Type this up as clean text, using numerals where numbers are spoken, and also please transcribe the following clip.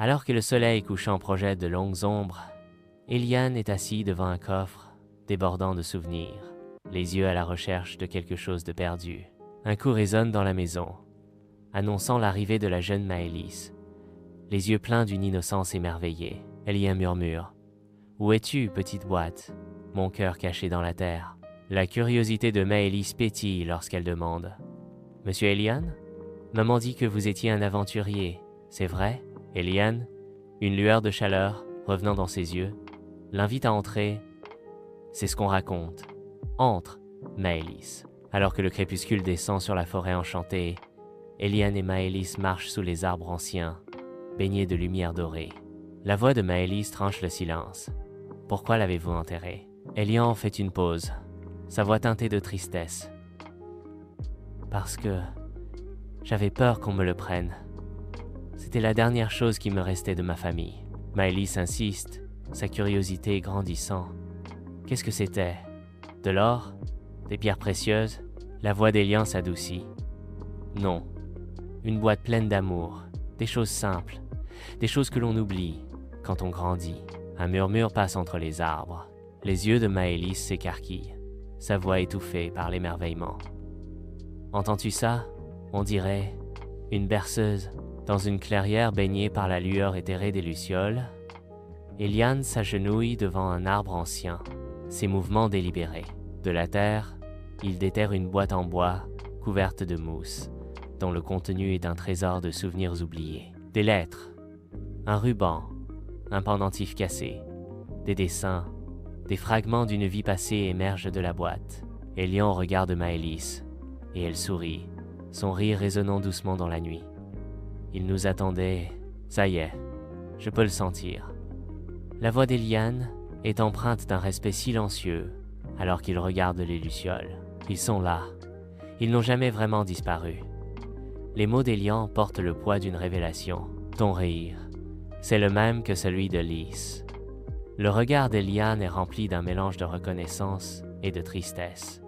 Alors que le soleil couchant projette de longues ombres, Eliane est assise devant un coffre débordant de souvenirs, les yeux à la recherche de quelque chose de perdu. Un coup résonne dans la maison, annonçant l'arrivée de la jeune Maëlys, les yeux pleins d'une innocence émerveillée. Eliane murmure « Où es-tu, petite boîte, mon cœur caché dans la terre ?» La curiosité de Maëlys pétille lorsqu'elle demande « Monsieur Eliane, maman dit que vous étiez un aventurier, c'est vrai ?» Eliane, une lueur de chaleur revenant dans ses yeux, l'invite à entrer. C'est ce qu'on raconte. Entre, Maëlys. Alors que le crépuscule descend sur la forêt enchantée, Eliane et Maëlys marchent sous les arbres anciens, baignés de lumière dorée. La voix de Maëlys tranche le silence. Pourquoi l'avez-vous enterré? Eliane fait une pause, sa voix teintée de tristesse. Parce que j'avais peur qu'on me le prenne. C'était la dernière chose qui me restait de ma famille. Maëlys insiste, sa curiosité grandissant. Qu'est-ce que c'était? De l'or? Des pierres précieuses? La voix d'Eliane s'adoucit. Non, une boîte pleine d'amour, des choses simples, des choses que l'on oublie quand on grandit. Un murmure passe entre les arbres. Les yeux de Maëlys s'écarquillent, sa voix étouffée par l'émerveillement. Entends-tu ça? On dirait une berceuse. Dans une clairière baignée par la lueur éthérée des lucioles, Eliane s'agenouille devant un arbre ancien, ses mouvements délibérés. De la terre, il déterre une boîte en bois couverte de mousse, dont le contenu est un trésor de souvenirs oubliés. Des lettres, un ruban, un pendentif cassé, des dessins, des fragments d'une vie passée émergent de la boîte. Eliane regarde Maëlys, et elle sourit, son rire résonnant doucement dans la nuit. Il nous attendait, ça y est, je peux le sentir. La voix d'Eliane est empreinte d'un respect silencieux alors qu'ils regardent les lucioles. Ils sont là, ils n'ont jamais vraiment disparu. Les mots d'Eliane portent le poids d'une révélation. Ton rire, c'est le même que celui de Lys. Le regard d'Eliane est rempli d'un mélange de reconnaissance et de tristesse.